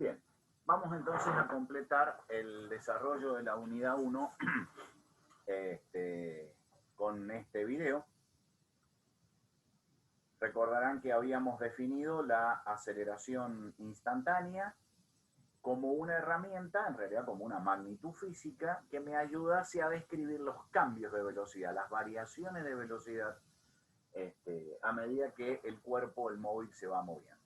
Bien, vamos entonces a completar el desarrollo de la unidad 1 con este video. Recordarán que habíamos definido la aceleración instantánea como una herramienta, en realidad como una magnitud física, que me ayudase a describir los cambios de velocidad, las variaciones de velocidad a medida que el cuerpo, el móvil, se va moviendo.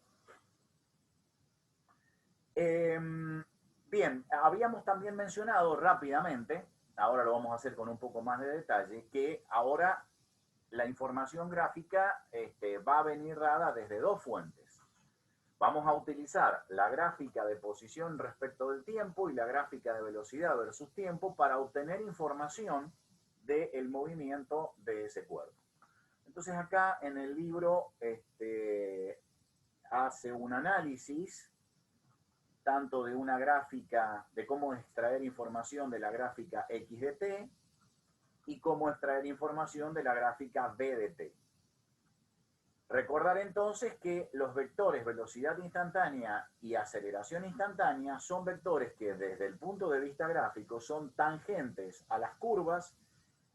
Bien, habíamos también mencionado rápidamente, ahora lo vamos a hacer con un poco más de detalle, que ahora la información gráfica va a venir dada desde dos fuentes. Vamos a utilizar la gráfica de posición respecto del tiempo y la gráfica de velocidad versus tiempo para obtener información del movimiento de ese cuerpo. Entonces acá en el libro hace un análisis tanto de una gráfica, de cómo extraer información de la gráfica X de t y cómo extraer información de la gráfica B de t. Recordar entonces que los vectores velocidad instantánea y aceleración instantánea son vectores que desde el punto de vista gráfico son tangentes a las curvas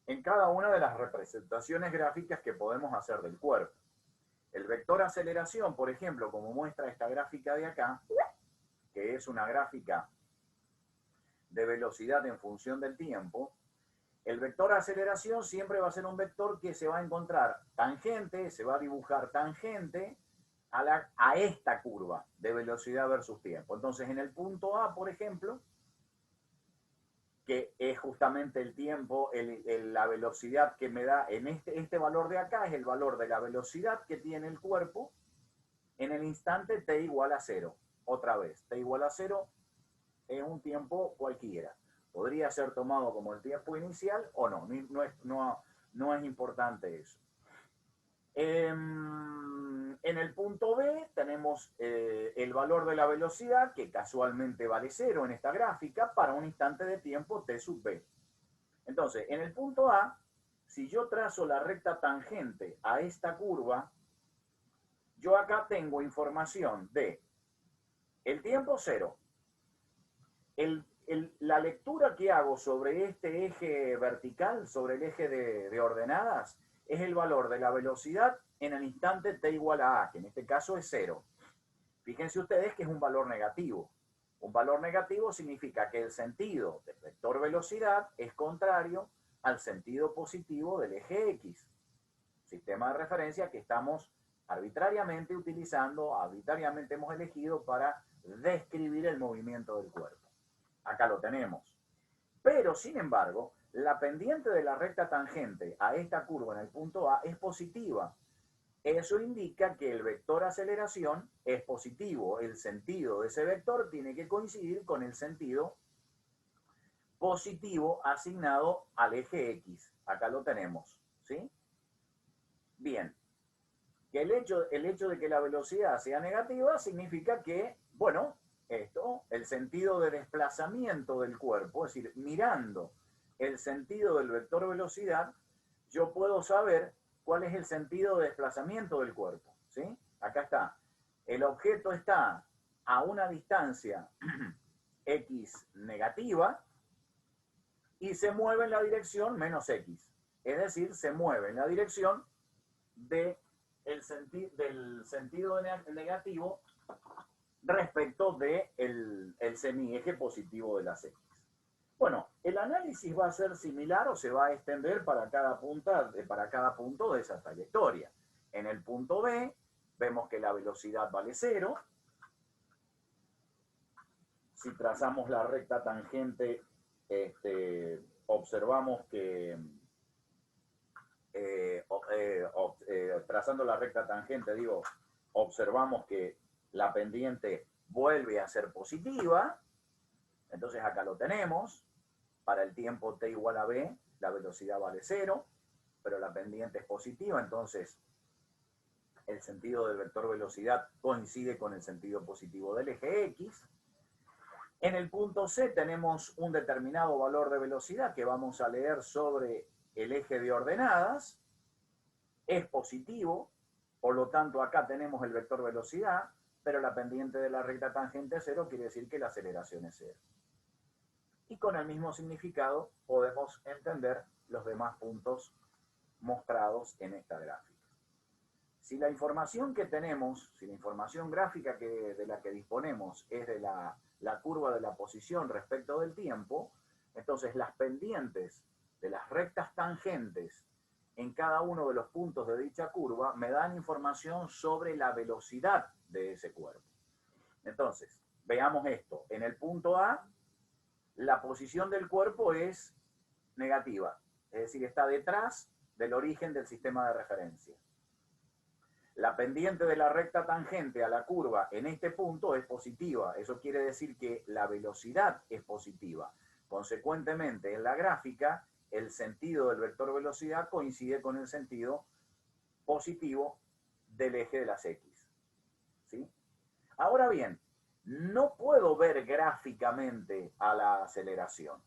en cada una de las representaciones gráficas que podemos hacer del cuerpo. El vector aceleración, por ejemplo, como muestra esta gráfica de acá, que es una gráfica de velocidad en función del tiempo, el vector aceleración siempre va a ser un vector que se va a encontrar tangente, se va a dibujar tangente a esta curva de velocidad versus tiempo. Entonces, en el punto A, por ejemplo, que es justamente el tiempo, la velocidad que me da en este valor de acá, es el valor de la velocidad que tiene el cuerpo en el instante t igual a 0. Otra vez, t igual a 0 es un tiempo cualquiera. Podría ser tomado como el tiempo inicial o no. No es importante eso. En el punto B tenemos el valor de la velocidad, que casualmente vale 0 en esta gráfica, para un instante de tiempo t sub b. Entonces, en el punto A, si yo trazo la recta tangente a esta curva, yo acá tengo información de el tiempo 0, la lectura que hago sobre este eje vertical, sobre el eje de ordenadas, es el valor de la velocidad en el instante t igual a a, que en este caso es 0. Fíjense ustedes que es un valor negativo. Un valor negativo significa que el sentido del vector velocidad es contrario al sentido positivo del eje X. Sistema de referencia que estamos arbitrariamente utilizando, arbitrariamente hemos elegido para describir el movimiento del cuerpo. Acá lo tenemos. Pero, sin embargo, la pendiente de la recta tangente a esta curva en el punto A es positiva. Eso indica que el vector aceleración es positivo. El sentido de ese vector tiene que coincidir con el sentido positivo asignado al eje X. Acá lo tenemos, ¿sí? Bien. Que el hecho de que la velocidad sea negativa significa que, bueno, el sentido de desplazamiento del cuerpo, es decir, mirando el sentido del vector velocidad, yo puedo saber cuál es el sentido de desplazamiento del cuerpo, ¿sí? Acá está. El objeto está a una distancia x negativa y se mueve en la dirección menos x. Es decir, se mueve en la dirección del sentido negativo respecto del semieje positivo de las X. Bueno, el análisis va a ser similar o se va a extender para cada punto de esa trayectoria. En el punto B vemos que la velocidad vale 0. Si trazamos la recta tangente, observamos que trazando la recta tangente, observamos que la pendiente vuelve a ser positiva. Entonces acá lo tenemos. Para el tiempo t igual a b, la velocidad vale 0, pero la pendiente es positiva, entonces el sentido del vector velocidad coincide con el sentido positivo del eje X. En el punto C tenemos un determinado valor de velocidad que vamos a leer sobre el eje de ordenadas. Es positivo, por lo tanto acá tenemos el vector velocidad. pero la pendiente de la recta tangente es 0, quiere decir que la aceleración es 0. Y con el mismo significado podemos entender los demás puntos mostrados en esta gráfica. Si la información que tenemos, si la información gráfica de la que disponemos es de la curva de la posición respecto del tiempo, entonces las pendientes de las rectas tangentes en cada uno de los puntos de dicha curva me dan información sobre la velocidad de ese cuerpo. Entonces, veamos esto. En el punto A, la posición del cuerpo es negativa, es decir, está detrás del origen del sistema de referencia. La pendiente de la recta tangente a la curva en este punto es positiva. Eso quiere decir que la velocidad es positiva. Consecuentemente, en la gráfica, el sentido del vector velocidad coincide con el sentido positivo del eje de las X. ¿Sí? Ahora bien, no puedo ver gráficamente a la aceleración.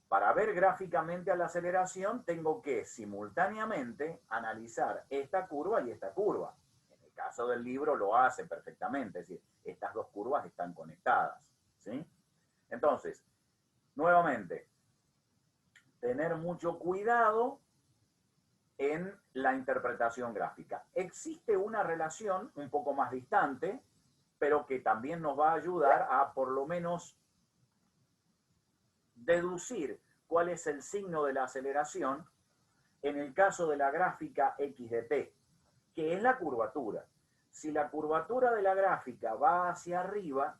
Para ver gráficamente a la aceleración, tengo que simultáneamente analizar esta curva y esta curva. En el caso del libro lo hace perfectamente, es decir, estas dos curvas están conectadas. ¿Sí? Entonces, nuevamente, tener mucho cuidado en la interpretación gráfica. Existe una relación un poco más distante, pero que también nos va a ayudar a por lo menos deducir cuál es el signo de la aceleración en el caso de la gráfica x de t, que es la curvatura. Si la curvatura de la gráfica va hacia arriba,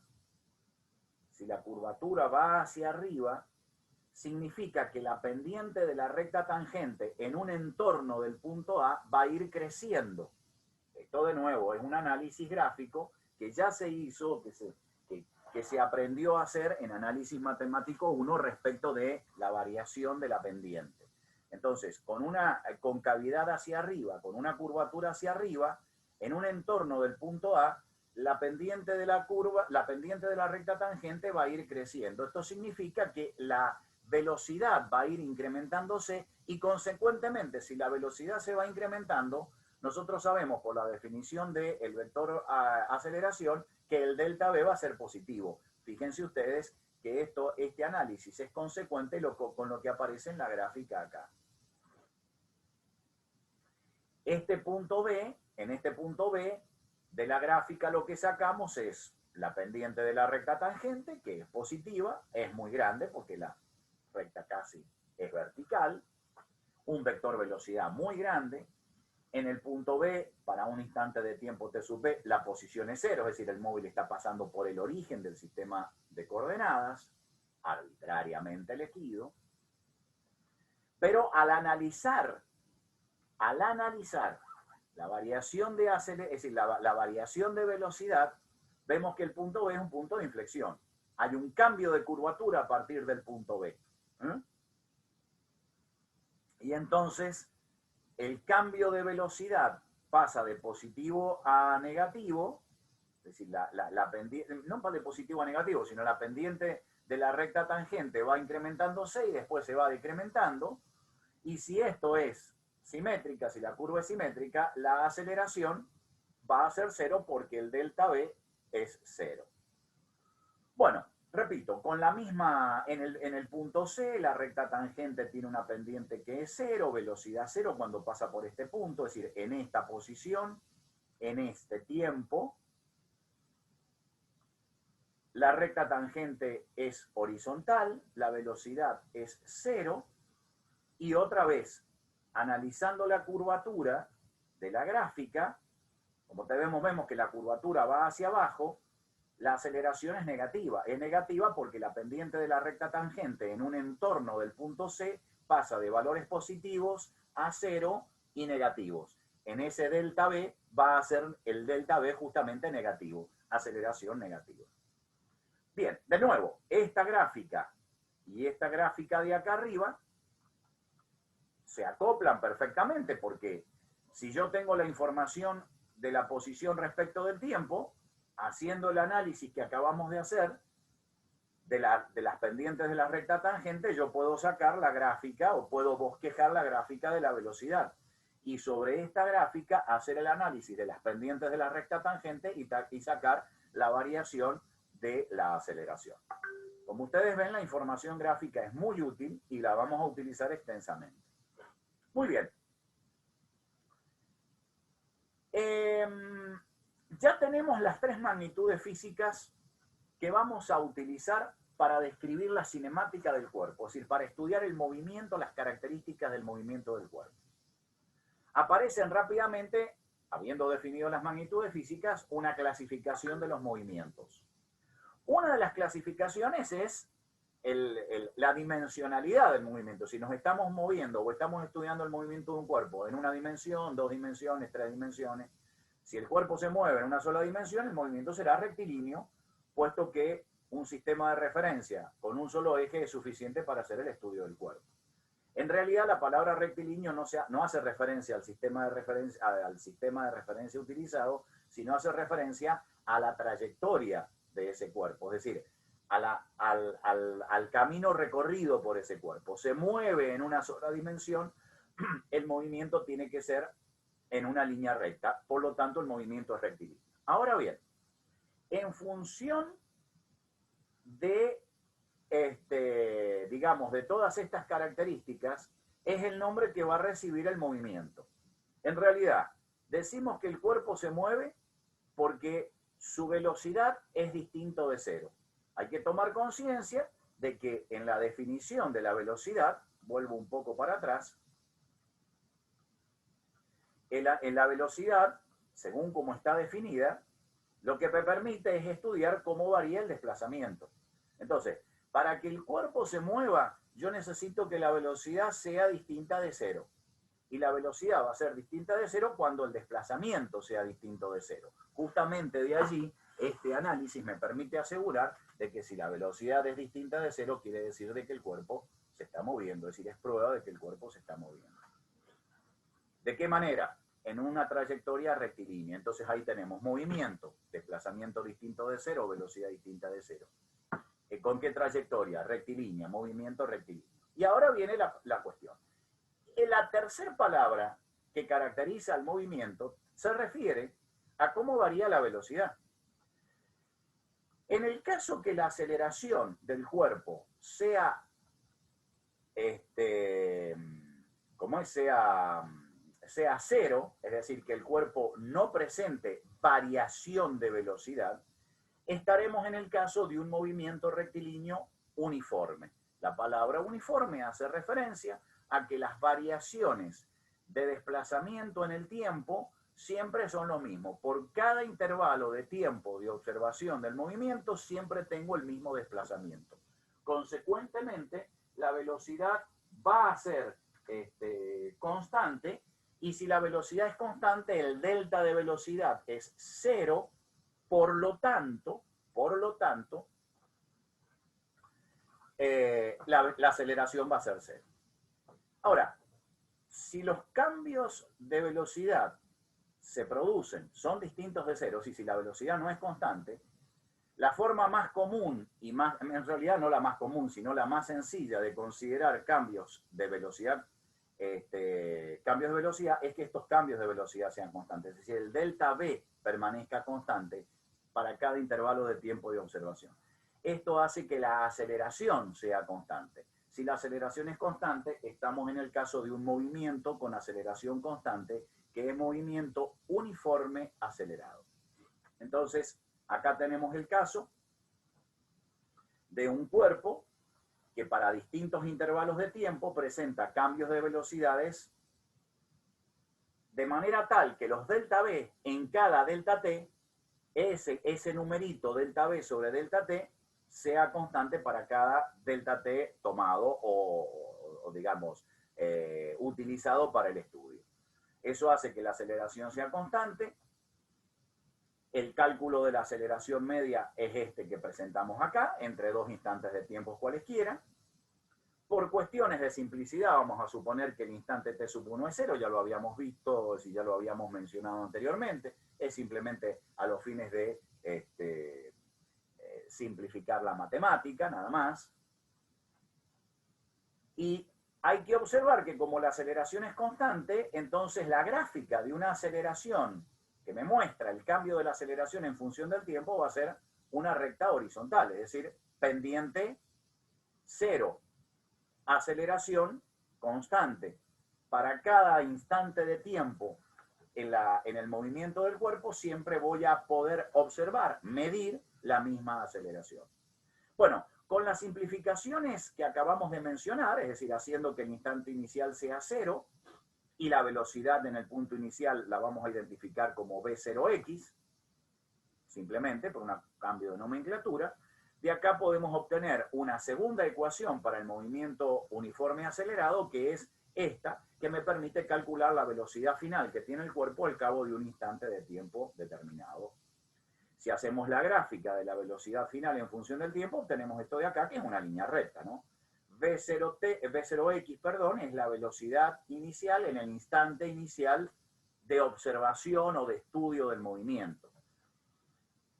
significa que la pendiente de la recta tangente en un entorno del punto A va a ir creciendo. Esto de nuevo es un análisis gráfico que ya se hizo, que se aprendió a hacer en análisis matemático 1 respecto de la variación de la pendiente. Entonces, con una concavidad hacia arriba, con una curvatura hacia arriba, en un entorno del punto A, la pendiente de la recta tangente va a ir creciendo. Esto significa que la velocidad va a ir incrementándose y consecuentemente, si la velocidad se va incrementando, nosotros sabemos por la definición del vector aceleración que el delta V va a ser positivo. Fíjense ustedes que este análisis es consecuente con lo que aparece en la gráfica acá. En este punto B de la gráfica lo que sacamos es la pendiente de la recta tangente, que es positiva, es muy grande porque la recta casi es vertical, un vector velocidad muy grande. En el punto B, para un instante de tiempo t sub b, la posición es 0, es decir, el móvil está pasando por el origen del sistema de coordenadas, arbitrariamente elegido. Pero al analizar la variación de aceleración, es decir, la variación de velocidad, vemos que el punto B es un punto de inflexión. Hay un cambio de curvatura a partir del punto B. Y entonces, el cambio de velocidad pasa de positivo a negativo, es decir, no de positivo a negativo, sino la pendiente de la recta tangente va incrementándose y después se va decrementando. Y si esto es simétrica, si la curva es simétrica, la aceleración va a ser 0 porque el delta V es 0. Bueno, repito, con la misma, en el punto C, la recta tangente tiene una pendiente que es 0, velocidad 0 cuando pasa por este punto, es decir, en esta posición, en este tiempo. La recta tangente es horizontal, la velocidad es 0, y otra vez, analizando la curvatura de la gráfica, como vemos que la curvatura va hacia abajo, la aceleración es negativa. Es negativa porque la pendiente de la recta tangente en un entorno del punto C pasa de valores positivos a 0 y negativos. En ese delta V va a ser el delta V justamente negativo, aceleración negativa. Bien, de nuevo, esta gráfica y esta gráfica de acá arriba se acoplan perfectamente porque si yo tengo la información de la posición respecto del tiempo, haciendo el análisis que acabamos de hacer de las pendientes de la recta tangente, yo puedo sacar la gráfica o puedo bosquejar la gráfica de la velocidad. Y sobre esta gráfica hacer el análisis de las pendientes de la recta tangente y sacar la variación de la aceleración. Como ustedes ven, la información gráfica es muy útil y la vamos a utilizar extensamente. Muy bien. Ya tenemos las tres magnitudes físicas que vamos a utilizar para describir la cinemática del cuerpo, es decir, para estudiar el movimiento, las características del movimiento del cuerpo. Aparecen rápidamente, habiendo definido las magnitudes físicas, una clasificación de los movimientos. Una de las clasificaciones es la dimensionalidad del movimiento. Si nos estamos moviendo o estamos estudiando el movimiento de un cuerpo en una dimensión, 2 dimensiones, 3 dimensiones, si el cuerpo se mueve en una sola dimensión, el movimiento será rectilíneo, puesto que un sistema de referencia con un solo eje es suficiente para hacer el estudio del cuerpo. En realidad, la palabra rectilíneo no hace referencia al sistema de referencia utilizado, sino hace referencia a la trayectoria de ese cuerpo, es decir, al camino recorrido por ese cuerpo. Se mueve en una sola dimensión, el movimiento tiene que ser en una línea recta, por lo tanto el movimiento es rectilíneo. Ahora bien, en función de, digamos, de todas estas características, es el nombre que va a recibir el movimiento. En realidad, decimos que el cuerpo se mueve porque su velocidad es distinto de cero. Hay que tomar conciencia de que en la definición de la velocidad, vuelvo un poco para atrás, en la velocidad, según como está definida, lo que me permite es estudiar cómo varía el desplazamiento. Entonces, para que el cuerpo se mueva, yo necesito que la velocidad sea distinta de cero. Y la velocidad va a ser distinta de cero cuando el desplazamiento sea distinto de cero. Justamente de allí, este análisis me permite asegurar de que si la velocidad es distinta de cero, quiere decir de que el cuerpo se está moviendo, es decir, es prueba de que el cuerpo se está moviendo. ¿De qué manera? En una trayectoria rectilínea. Entonces ahí tenemos movimiento, desplazamiento distinto de cero, velocidad distinta de cero. ¿Con qué trayectoria? Rectilínea, movimiento rectilíneo. Y ahora viene la cuestión. La tercera palabra que caracteriza al movimiento se refiere a cómo varía la velocidad. En el caso que la aceleración del cuerpo sea, sea cero, es decir, que el cuerpo no presente variación de velocidad, estaremos en el caso de un movimiento rectilíneo uniforme. La palabra uniforme hace referencia a que las variaciones de desplazamiento en el tiempo siempre son lo mismo. Por cada intervalo de tiempo de observación del movimiento, siempre tengo el mismo desplazamiento. Consecuentemente, la velocidad va a ser constante, y si la velocidad es constante, el delta de velocidad es cero, por lo tanto, la aceleración va a ser cero. Ahora, si los cambios de velocidad se producen, son distintos de cero, y si la velocidad no es constante, la forma más común, y más, en realidad no la más común, sino la más sencilla de considerar cambios de velocidad, es que estos cambios de velocidad sean constantes. Es decir, el delta V permanezca constante para cada intervalo de tiempo de observación. Esto hace que la aceleración sea constante. Si la aceleración es constante, estamos en el caso de un movimiento con aceleración constante, que es movimiento uniforme acelerado. Entonces, acá tenemos el caso de un cuerpo que para distintos intervalos de tiempo presenta cambios de velocidades de manera tal que los delta V en cada delta T, ese numerito delta V sobre delta T, sea constante para cada delta T tomado o digamos, utilizado para el estudio. Eso hace que la aceleración sea constante. El cálculo de la aceleración media es este que presentamos acá, entre dos instantes de tiempo cualesquiera. Por cuestiones de simplicidad, vamos a suponer que el instante t sub 1 es 0, ya lo habíamos visto, si ya lo habíamos mencionado anteriormente, es simplemente a los fines de simplificar la matemática, nada más. Y hay que observar que como la aceleración es constante, entonces la gráfica de una aceleración que me muestra el cambio de la aceleración en función del tiempo va a ser una recta horizontal, es decir, pendiente cero, aceleración constante. Para cada instante de tiempo en el movimiento del cuerpo siempre voy a poder observar, medir la misma aceleración. Bueno, con las simplificaciones que acabamos de mencionar, es decir, haciendo que el instante inicial sea cero y la velocidad en el punto inicial la vamos a identificar como v0x, simplemente por un cambio de nomenclatura, de acá podemos obtener una segunda ecuación para el movimiento uniforme acelerado, que es esta, que me permite calcular la velocidad final que tiene el cuerpo al cabo de un instante de tiempo determinado. Si hacemos la gráfica de la velocidad final en función del tiempo, obtenemos esto de acá, que es una línea recta, ¿no? V0x, perdón, es la velocidad inicial en el instante inicial de observación o de estudio del movimiento.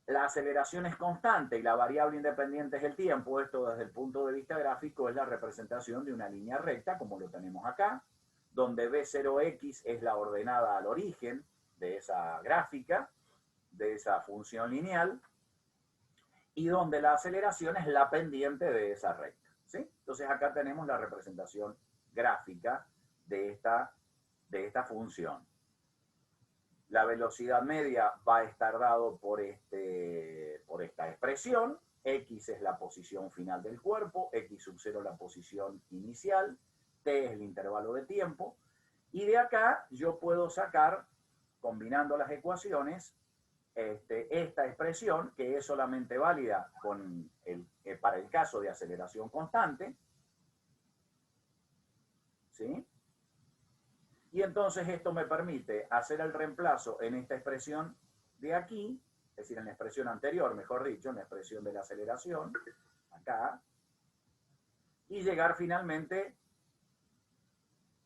La aceleración es constante y la variable independiente es el tiempo. Esto desde el punto de vista gráfico es la representación de una línea recta, como lo tenemos acá, donde V0x es la ordenada al origen de esa gráfica, de esa función lineal, y donde la aceleración es la pendiente de esa recta, ¿sí? Entonces acá tenemos la representación gráfica de esta función. La velocidad media va a estar dado por esta expresión. X es la posición final del cuerpo, X sub 0 la posición inicial, T es el intervalo de tiempo, y de acá yo puedo sacar, combinando las ecuaciones, esta expresión, que es solamente válida para el caso de aceleración constante, ¿sí? Y entonces esto me permite hacer el reemplazo en esta expresión de aquí, es decir, en la expresión anterior, mejor dicho, en la expresión de la aceleración, acá, y llegar finalmente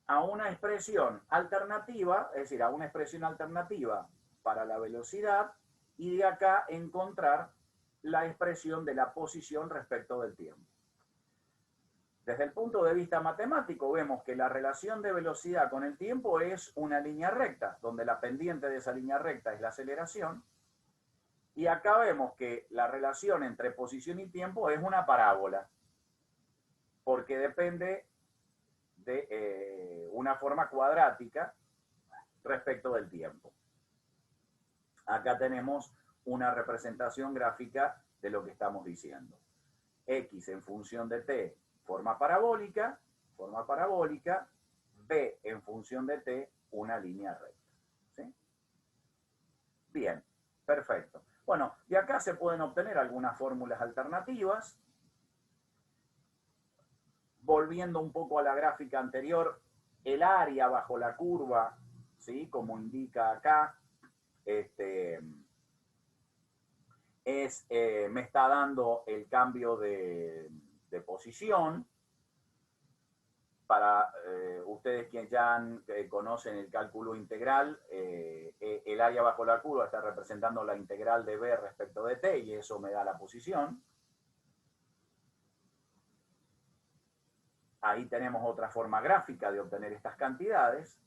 a una expresión alternativa, es decir, a una expresión alternativa para la velocidad, y de acá encontrar la expresión de la posición respecto del tiempo. Desde el punto de vista matemático vemos que la relación de velocidad con el tiempo es una línea recta, donde la pendiente de esa línea recta es la aceleración, y acá vemos que la relación entre posición y tiempo es una parábola, porque depende de una forma cuadrática respecto del tiempo. Acá tenemos una representación gráfica de lo que estamos diciendo. X en función de t, forma parabólica, B en función de t, una línea recta. ¿Sí? Bien, perfecto. Bueno, de acá se pueden obtener algunas fórmulas alternativas. Volviendo un poco a la gráfica anterior, el área bajo la curva, ¿sí? Como indica acá, me está dando el cambio de posición. Para ustedes quienes ya conocen el cálculo integral, el área bajo la curva está representando la integral de b respecto de t, y eso me da la posición. Ahí tenemos otra forma gráfica de obtener estas cantidades.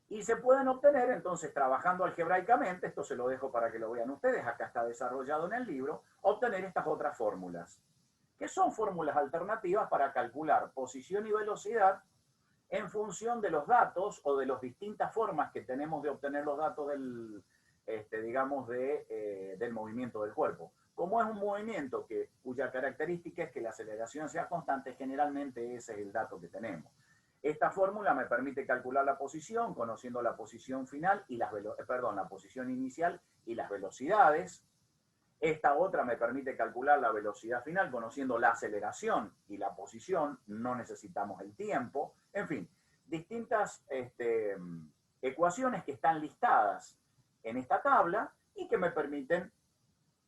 Y se pueden obtener, entonces, trabajando algebraicamente, esto se lo dejo para que lo vean ustedes, acá está desarrollado en el libro, obtener estas otras fórmulas, que son fórmulas alternativas para calcular posición y velocidad en función de los datos o de las distintas formas que tenemos de obtener los datos del movimiento del cuerpo. Como es un movimiento cuya característica es que la aceleración sea constante, generalmente ese es el dato que tenemos. Esta fórmula me permite calcular la posición, conociendo la posición final y la posición inicial y las velocidades. Esta otra me permite calcular la velocidad final, conociendo la aceleración y la posición. No necesitamos el tiempo. En fin, distintas ecuaciones que están listadas en esta tabla y que me permiten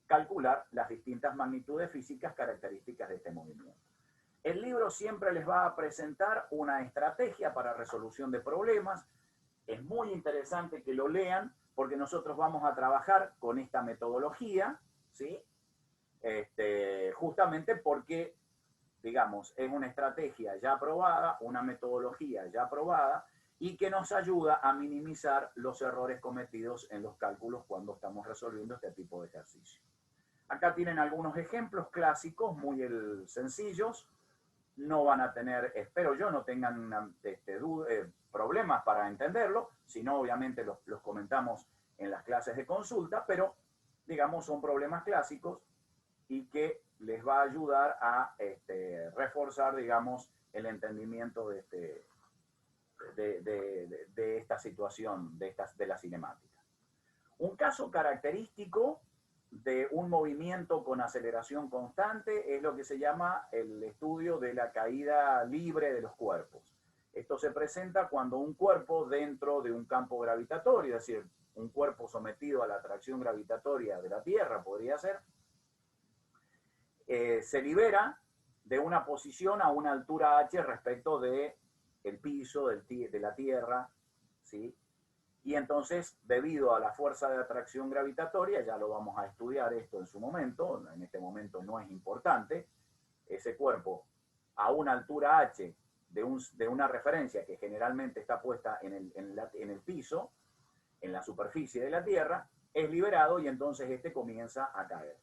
calcular las distintas magnitudes físicas características de este movimiento. El libro siempre les va a presentar una estrategia para resolución de problemas. Es muy interesante que lo lean porque nosotros vamos a trabajar con esta metodología, ¿sí? Justamente porque, digamos, es una estrategia ya aprobada, una metodología ya aprobada, y que nos ayuda a minimizar los errores cometidos en los cálculos cuando estamos resolviendo este tipo de ejercicio. Acá tienen algunos ejemplos clásicos, muy sencillos. No van a tener, espero yo, no tengan problemas para entenderlo, sino obviamente los comentamos en las clases de consulta, pero digamos son problemas clásicos y que les va a ayudar a reforzar, digamos, el entendimiento de esta situación, de la cinemática. Un caso característico de un movimiento con aceleración constante es lo que se llama el estudio de la caída libre de los cuerpos. Esto se presenta cuando un cuerpo dentro de un campo gravitatorio, es decir, un cuerpo sometido a la atracción gravitatoria de la Tierra, podría ser, se libera de una posición a una altura h respecto del piso de la Tierra, ¿sí? Y entonces, debido a la fuerza de atracción gravitatoria, ya lo vamos a estudiar esto en su momento, en este momento no es importante, ese cuerpo a una altura h de una referencia que generalmente está puesta en el piso, en la superficie de la Tierra, es liberado y entonces este comienza a caer.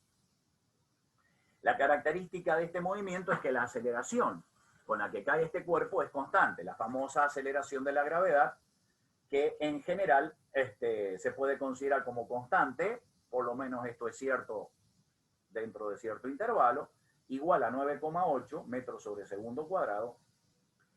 La característica de este movimiento es que la aceleración con la que cae este cuerpo es constante, la famosa aceleración de la gravedad, que en general se puede considerar como constante, por lo menos esto es cierto dentro de cierto intervalo, igual a 9,8 metros sobre segundo cuadrado,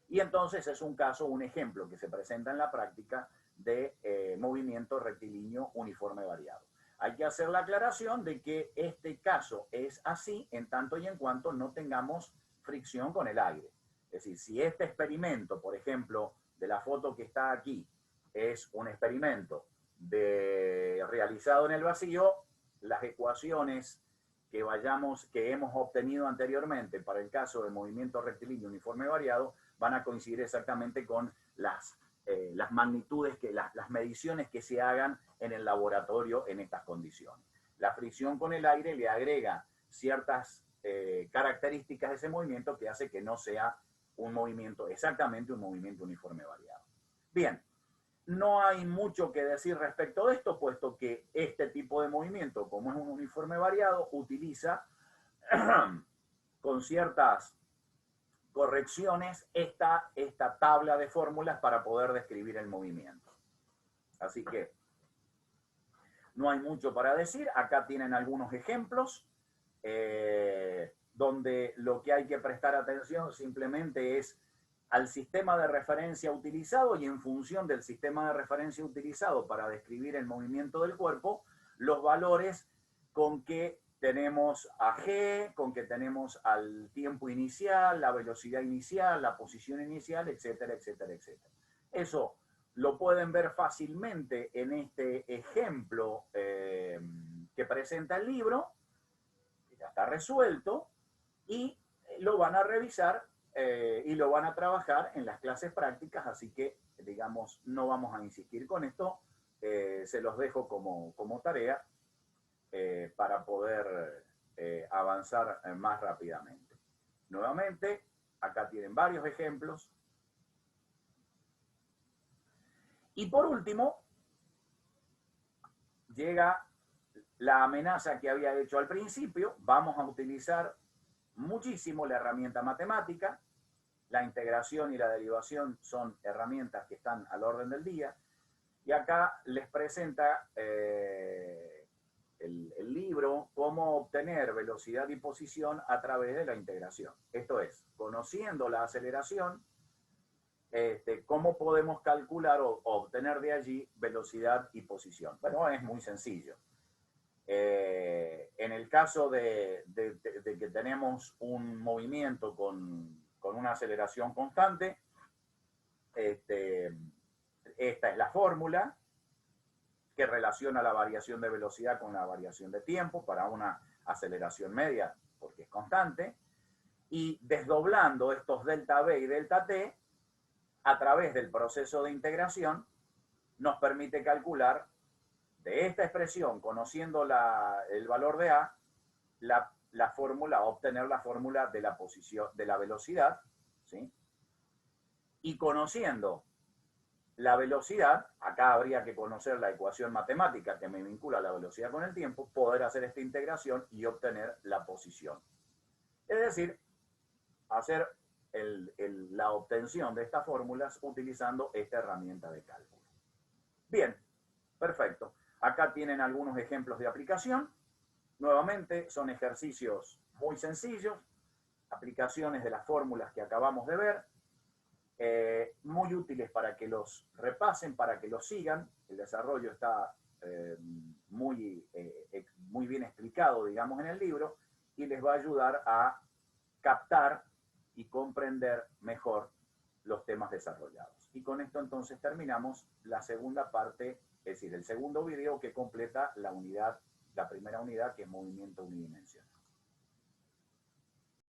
y entonces es un ejemplo que se presenta en la práctica de movimiento rectilíneo uniforme variado. Hay que hacer la aclaración de que este caso es así en tanto y en cuanto no tengamos fricción con el aire. Es decir, si este experimento, por ejemplo, de la foto que está aquí, es un experimento realizado en el vacío, las ecuaciones que hemos obtenido anteriormente para el caso de movimiento rectilíneo uniforme variado van a coincidir exactamente con las magnitudes, las mediciones que se hagan en el laboratorio en estas condiciones. La fricción con el aire le agrega ciertas características de ese movimiento que hace que no sea exactamente un movimiento uniforme variado. Bien, no hay mucho que decir respecto de esto, puesto que este tipo de movimiento, como es un uniforme variado, utiliza con ciertas correcciones esta tabla de fórmulas para poder describir el movimiento. Así que no hay mucho para decir. Acá tienen algunos ejemplos donde lo que hay que prestar atención simplemente es al sistema de referencia utilizado y en función del sistema de referencia utilizado para describir el movimiento del cuerpo, los valores con que tenemos a G, con que tenemos al tiempo inicial, la velocidad inicial, la posición inicial, etcétera, etcétera, etcétera. Eso lo pueden ver fácilmente en este ejemplo que presenta el libro, que ya está resuelto, y lo van a revisar y lo van a trabajar en las clases prácticas, así que, digamos, no vamos a insistir con esto, se los dejo como tarea para poder avanzar más rápidamente. Nuevamente, acá tienen varios ejemplos. Y por último, llega la amenaza que había hecho al principio. Vamos a utilizar muchísimo la herramienta matemática. La integración y la derivación son herramientas que están al orden del día. Y acá les presenta el libro Cómo obtener velocidad y posición a través de la integración. Esto es, conociendo la aceleración, cómo podemos calcular o obtener de allí velocidad y posición. Bueno, es muy sencillo. En el caso de que tenemos un movimiento con una aceleración constante, esta es la fórmula que relaciona la variación de velocidad con la variación de tiempo para una aceleración media, porque es constante, y desdoblando estos delta B y delta T, a través del proceso de integración, nos permite calcular de esta expresión, conociendo el valor de A, la fórmula, obtener la fórmula de la posición, de la velocidad, ¿sí? Y conociendo La velocidad, acá habría que conocer la ecuación matemática que me vincula la velocidad con el tiempo, poder hacer esta integración y obtener la posición. Es decir, hacer la obtención de estas fórmulas utilizando esta herramienta de cálculo. Bien, perfecto. Acá tienen algunos ejemplos de aplicación. Nuevamente, son ejercicios muy sencillos, aplicaciones de las fórmulas que acabamos de ver, muy útiles para que los repasen, para que los sigan. El desarrollo está muy bien explicado, digamos, en el libro, y les va a ayudar a captar y comprender mejor los temas desarrollados. Y con esto entonces terminamos la segunda parte, es decir, el segundo video que completa la unidad, la primera unidad, que es movimiento unidimensional.